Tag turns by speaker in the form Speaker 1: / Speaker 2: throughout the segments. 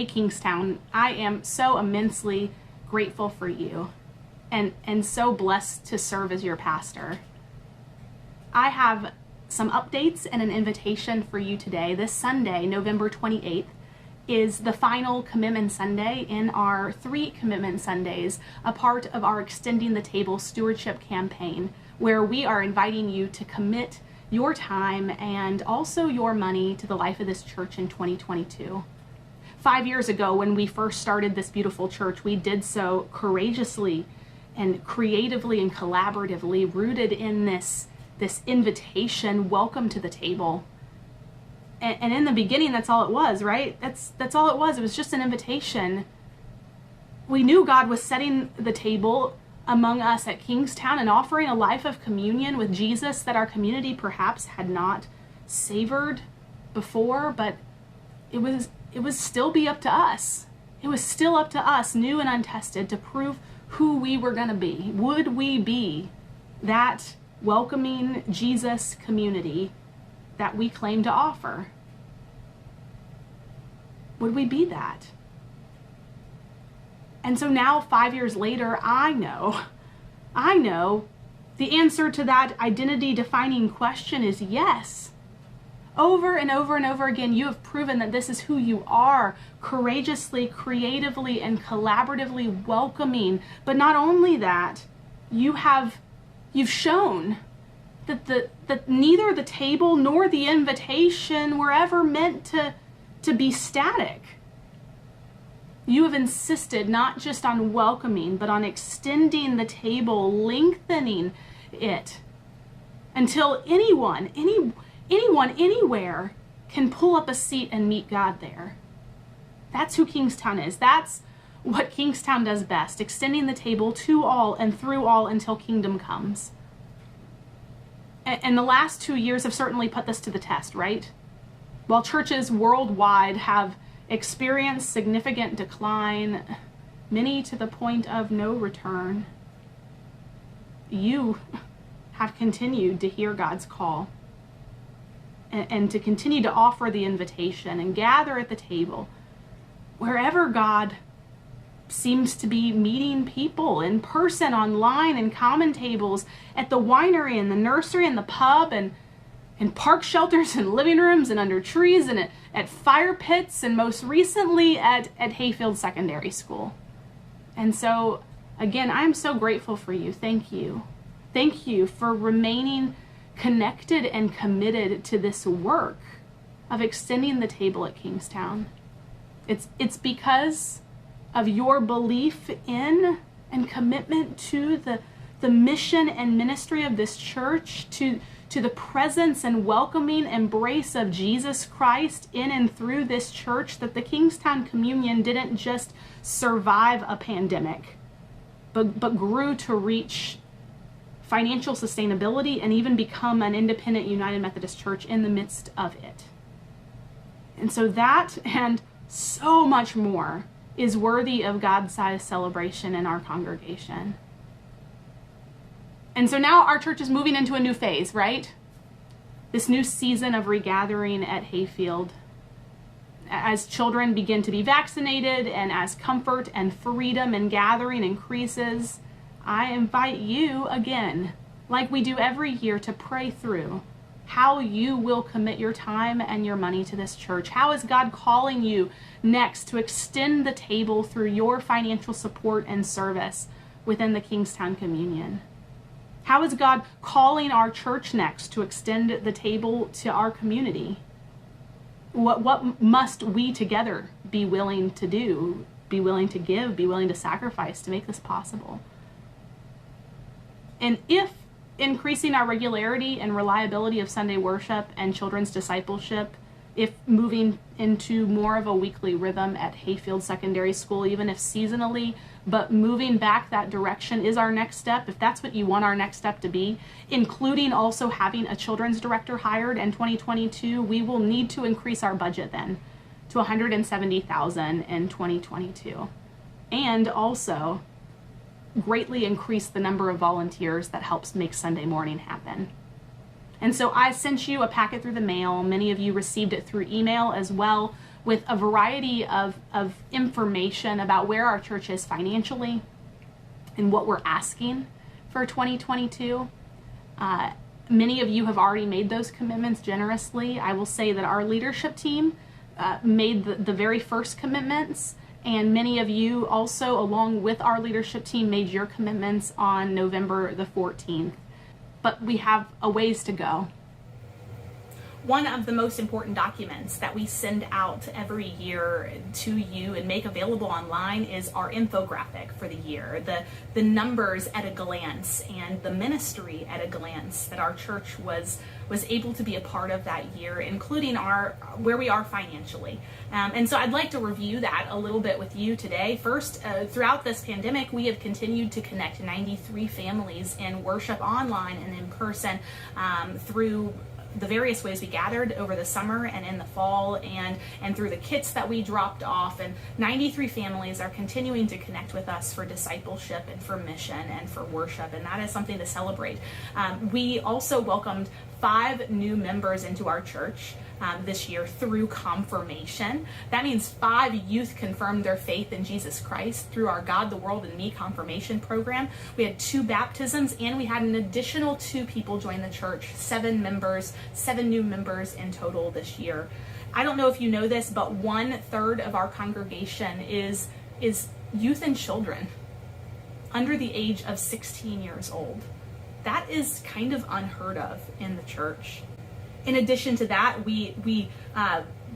Speaker 1: Hey, Kingstowne, I am so immensely grateful for you and so blessed to serve as your pastor. I have some updates and an invitation for you today. This Sunday, November 28th, is the final Commitment Sunday in our 3 Commitment Sundays, a part of our Extending the Table Stewardship campaign, where we are inviting you to commit your time and also your money to the life of this church in 2022. 5 years ago, when we first started this beautiful church, we did so courageously and creatively and collaboratively, rooted in this invitation, welcome to the table. And in the beginning, that's all it was, right? That's all it was. It was just an invitation. We knew God was setting the table among us at Kingstowne and offering a life of communion with Jesus that our community perhaps had not savored before, but it was still be up to us. It was still up to us, new and untested, to prove who we were going to be. Would we be that welcoming Jesus community that we claim to offer? Would we be that? And so now, 5 years later, I know the answer to that identity defining question is yes. Over and over and over again, you have proven that this is who you are, courageously, creatively, and collaboratively welcoming. But not only that, you've shown that neither the table nor the invitation were ever meant to be static. You have insisted not just on welcoming, but on extending the table, lengthening it until anyone, anywhere can pull up a seat and meet God there. That's who Kingstowne is. That's what Kingstowne does best, extending the table to all and through all until kingdom comes. And the last 2 years have certainly put this to the test, right? While churches worldwide have experienced significant decline, many to the point of no return, you have continued to hear God's call and to continue to offer the invitation and gather at the table wherever God seems to be meeting people, in person, online, in common tables, at the winery and the nursery and the pub, and in park shelters and living rooms and under trees and at fire pits, and most recently at Hayfield Secondary School. And so, again, I'm so grateful for you. Thank you. Thank you for remaining connected and committed to this work of extending the table at Kingstowne. It's because of your belief in and commitment to the mission and ministry of this church, to the presence and welcoming embrace of Jesus Christ in and through this church, that the Kingstowne Communion didn't just survive a pandemic, but grew to reach financial sustainability and even become an independent United Methodist Church in the midst of it. And so that and so much more is worthy of God-sized celebration in our congregation. And so now our church is moving into a new phase, right? This new season of regathering at Hayfield. As children begin to be vaccinated and as comfort and freedom in gathering increases, I invite you again, like we do every year, to pray through how you will commit your time and your money to this church. How is God calling you next to extend the table through your financial support and service within the Kingstowne Communion? How is God calling our church next to extend the table to our community? What must we together be willing to do, be willing to give, be willing to sacrifice to make this possible? And if increasing our regularity and reliability of Sunday worship and children's discipleship, if moving into more of a weekly rhythm at Hayfield Secondary School, even if seasonally, but moving back that direction is our next step, if that's what you want our next step to be, including also having a children's director hired in 2022, we will need to increase our budget then to $170,000 in 2022. And also greatly increase the number of volunteers that helps make Sunday morning happen. And so I sent you a packet through the mail. Many of you received it through email as well, with a variety of information about where our church is financially and what we're asking for 2022. Many of you have already made those commitments generously. I will say that our leadership team made the very first commitments, and many of you also, along with our leadership team, made your commitments on November the 14th. But we have a ways to go. One of the most important documents that we send out every year to you and make available online is our infographic for the year, the numbers at a glance and the ministry at a glance that our church was able to be a part of that year, including where we are financially. And so I'd like to review that a little bit with you today. First, throughout this pandemic, we have continued to connect 93 families in worship online and in person through the various ways we gathered over the summer and in the fall, and through the kits that we dropped off. And 93 families are continuing to connect with us for discipleship and for mission and for worship, and that is something to celebrate. We also welcomed 5 new members into our church this year through confirmation. That means 5 youth confirmed their faith in Jesus Christ through our God, the World, and Me confirmation program. We had 2 baptisms, and we had an additional 2 people join the church, 7 new members in total this year. I don't know if you know this, but 1/3 of our congregation is youth and children under the age of 16 years old. That is kind of unheard of in the church. In addition to that, we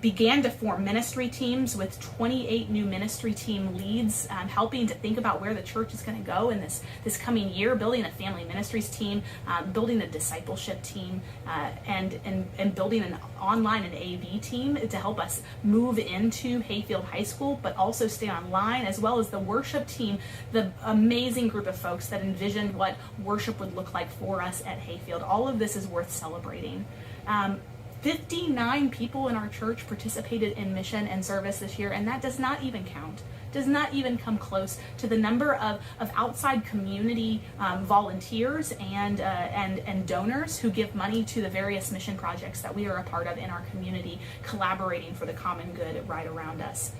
Speaker 1: began to form ministry teams with 28 new ministry team leads, helping to think about where the church is going to go in this coming year, building a family ministries team, building a discipleship team, and building an online and AV team to help us move into Hayfield High School, but also stay online, as well as the worship team, the amazing group of folks that envisioned what worship would look like for us at Hayfield. All of this is worth celebrating. 59 people in our church participated in mission and service this year, and that does not even count, does not even come close to the number of outside community volunteers and donors who give money to the various mission projects that we are a part of in our community, collaborating for the common good right around us.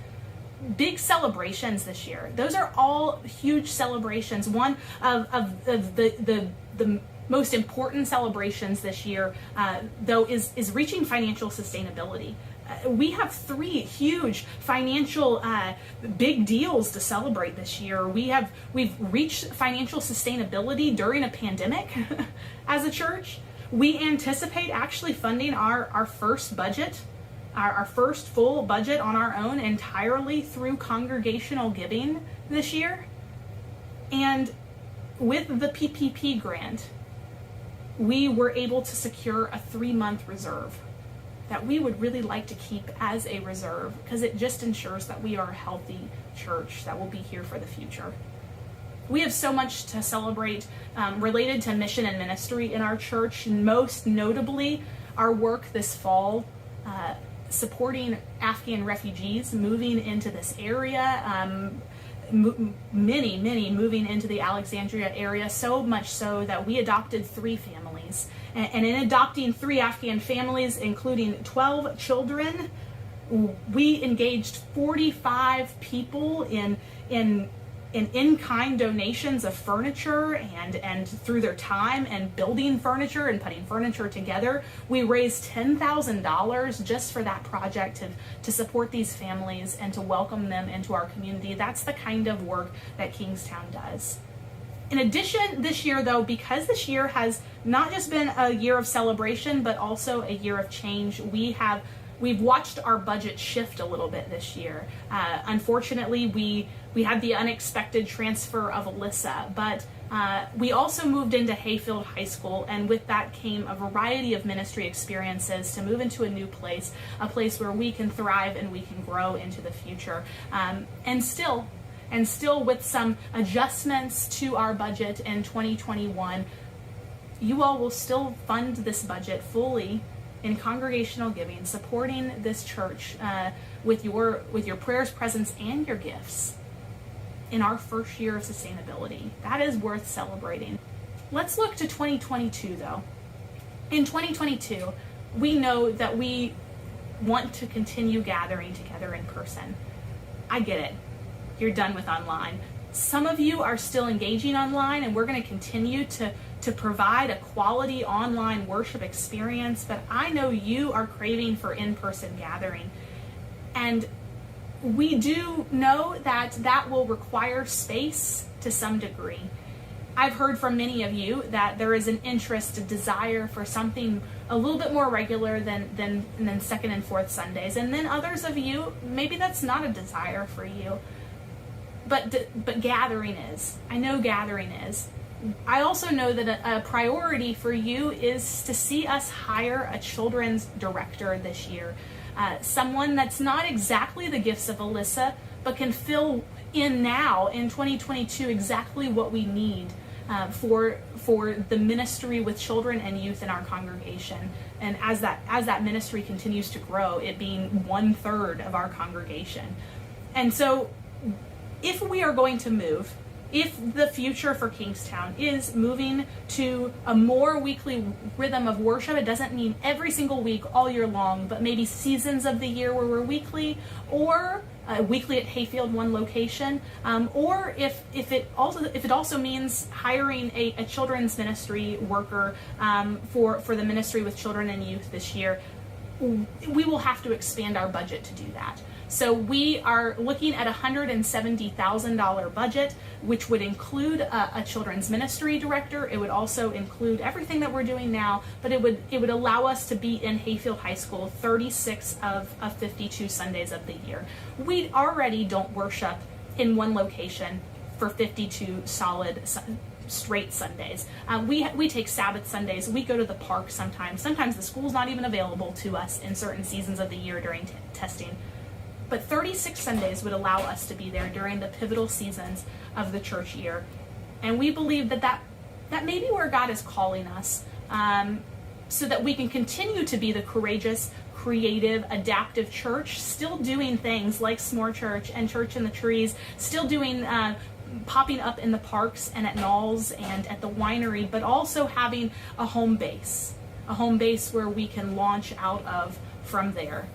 Speaker 1: Big celebrations this year. Those are all huge celebrations. One of the most important celebrations this year, though, is reaching financial sustainability. We have 3 huge financial big deals to celebrate this year. We've reached financial sustainability during a pandemic as a church. We anticipate actually funding our first budget, our first full budget on our own entirely through congregational giving this year. And with the PPP grant, we were able to secure a 3-month reserve that we would really like to keep as a reserve, because it just ensures that we are a healthy church that will be here for the future. We have so much to celebrate related to mission and ministry in our church, most notably our work this fall supporting Afghan refugees moving into this area, many moving into the Alexandria area, so much so that we adopted 3 families. And in adopting 3 Afghan families, including 12 children, we engaged 45 people in in-kind donations of furniture and through their time and building furniture and putting furniture together. We raised $10,000 just for that project to support these families and to welcome them into our community. That's the kind of work that Kingstowne does. In addition, this year, though, because this year has not just been a year of celebration, but also a year of change, we've watched our budget shift a little bit this year. Unfortunately, we had the unexpected transfer of Alyssa, but we also moved into Hayfield High School, and with that came a variety of ministry experiences to move into a new place, a place where we can thrive and we can grow into the future. And still with some adjustments to our budget in 2021, you all will still fund this budget fully in congregational giving, supporting this church with your prayers, presence, and your gifts in our first year of sustainability. That is worth celebrating. Let's look to 2022, though. In 2022, we know that we want to continue gathering together in person. I get it. You're done with online. Some of you are still engaging online, and we're going to continue to provide a quality online worship experience, but I know you are craving for in-person gathering. And we do know that will require space to some degree. I've heard from many of you that there is an interest, a desire for something a little bit more regular than second and fourth Sundays. And then others of you, maybe that's not a desire for you. But gathering is. I know gathering is. I also know that a priority for you is to see us hire a children's director this year. Someone that's not exactly the gifts of Alyssa, but can fill in now in 2022 exactly what we need for the ministry with children and youth in our congregation. And as that ministry continues to grow, it being 1/3 of our congregation. And so if we are going to move, if the future for Kingstowne is moving to a more weekly rhythm of worship, it doesn't mean every single week all year long, but maybe seasons of the year where we're weekly, or weekly at Hayfield, one location, or if it also means hiring a children's ministry worker for the ministry with children and youth this year, we will have to expand our budget to do that. So we are looking at a $170,000 budget, which would include a children's ministry director. It would also include everything that we're doing now, but it would allow us to be in Hayfield High School 36 of 52 Sundays of the year. We already don't worship in one location for 52 solid straight Sundays. We take Sabbath Sundays. We go to the park sometimes. Sometimes the school's not even available to us in certain seasons of the year during testing. But 36 Sundays would allow us to be there during the pivotal seasons of the church year. And we believe that may be where God is calling us, so that we can continue to be the courageous, creative, adaptive church, still doing things like S'more Church and Church in the Trees, still doing popping up in the parks and at Knowles and at the winery, but also having a home base where we can launch out of from there.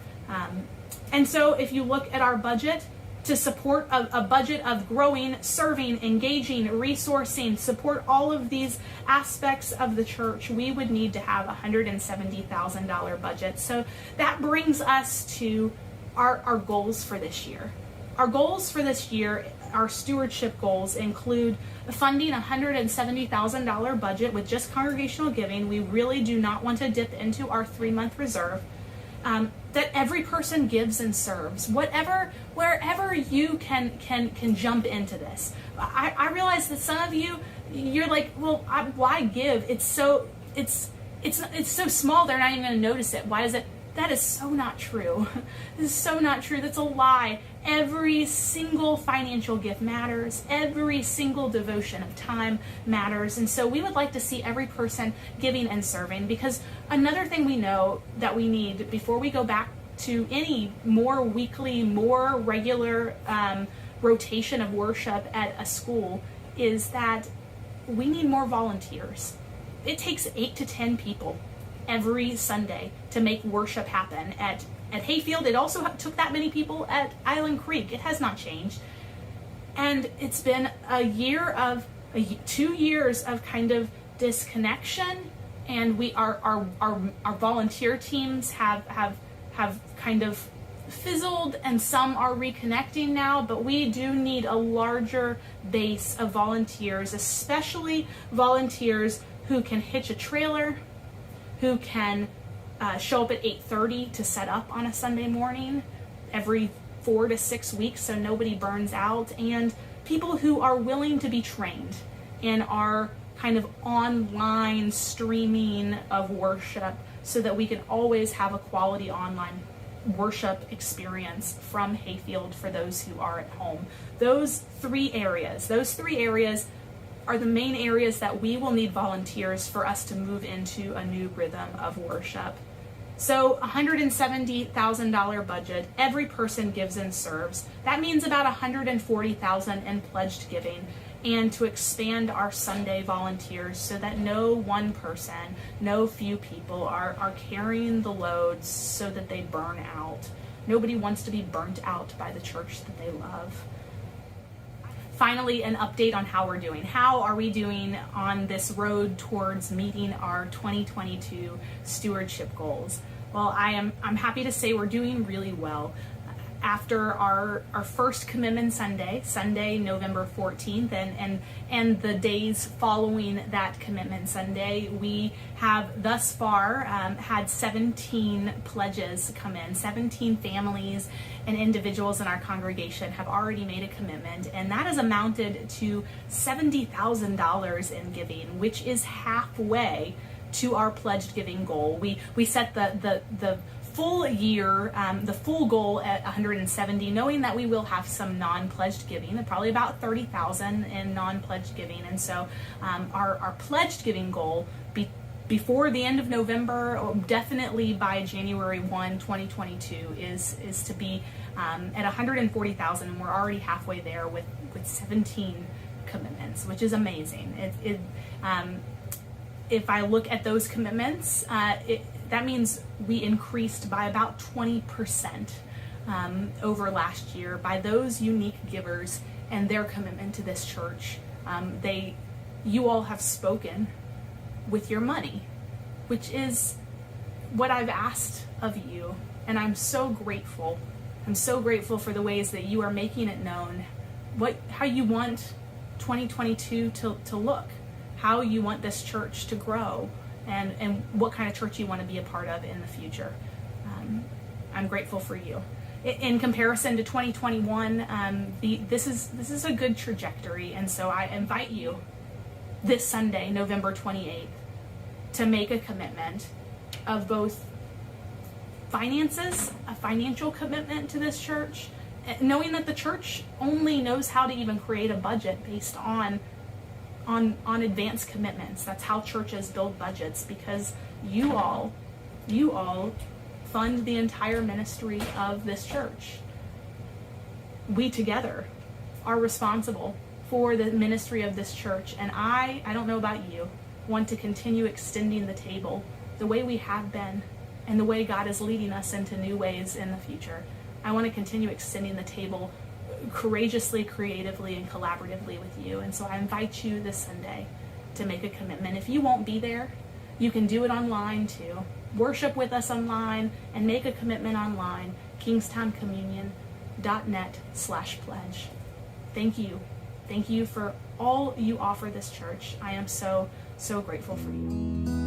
Speaker 1: And so if you look at our budget, to support a budget of growing, serving, engaging, resourcing, support all of these aspects of the church, we would need to have a $170,000 budget. So that brings us to our goals for this year. Our goals for this year, our stewardship goals, include funding a $170,000 budget with just congregational giving. We really do not want to dip into our 3-month reserve. That every person gives and serves, wherever you can jump into this. I realize that some of you're like, well, why give? It's so small they're not even going to notice it. Why is it? That is so not true. This is so not true. That's a lie. Every single financial gift matters. Every single devotion of time matters. And so we would like to see every person giving and serving, because another thing we know that we need before we go back to any more weekly, more regular rotation of worship at a school is that we need more volunteers. It takes 8 to 10 people every Sunday to make worship happen at Hayfield. It also took that many people at Island Creek. It has not changed. And it's been 2 years of kind of disconnection, and our volunteer teams have kind of fizzled, and some are reconnecting now, but we do need a larger base of volunteers, especially volunteers who can hitch a trailer, who can show up at 8:30 to set up on a Sunday morning every 4 to 6 weeks so nobody burns out, and people who are willing to be trained in our kind of online streaming of worship so that we can always have a quality online worship experience from Hayfield for those who are at home. Those three areas are the main areas that we will need volunteers for us to move into a new rhythm of worship. So $170,000 budget, every person gives and serves. That means about $140,000 in pledged giving. and to expand our Sunday volunteers so that no one person, no few people are carrying the loads so that they burn out. Nobody wants to be burnt out by the church that they love. Finally, an update on how we're doing. How are we doing on this road towards meeting our 2022 stewardship goals? Well, I'm happy to say we're doing really well. After our first commitment Sunday, November 14th, and the days following that commitment Sunday, we have thus far had 17 pledges come in. 17 families and individuals in our congregation have already made a commitment, and that has amounted to $70,000 in giving, which is halfway to our pledged giving goal. We set the full year, the full goal at 170, knowing that we will have some non-pledged giving, probably about 30,000 in non-pledged giving. And so our pledged giving goal before the end of November, or definitely by January 1, 2022, is to be at 140,000, and we're already halfway there with 17 commitments, which is amazing. If I look at those commitments, that means we increased by about 20% over last year by those unique givers and their commitment to this church. You all have spoken with your money, which is what I've asked of you, and I'm so grateful. I'm so grateful for the ways that you are making it known how you want 2022 to look, how you want this church to grow, and what kind of church you want to be a part of in the future. I'm grateful for you. In comparison to 2021, this is a good trajectory, and so I invite you this Sunday, November 28th, to make a commitment of both finances, a financial commitment to this church, knowing that the church only knows how to even create a budget based on advanced commitments. That's how churches build budgets, because you all fund the entire ministry of this church. We together are responsible for the ministry of this church, and I don't know about you, want to continue extending the table the way we have been and the way God is leading us into new ways in the future. I want to continue extending the table courageously, creatively, and collaboratively with you. And so I invite you this Sunday to make a commitment. If you won't be there, you can do it online too. Worship with us online and make a commitment online, kingstownecommunion.net/pledge. Thank you. Thank you for all you offer this church. I am so grateful for you.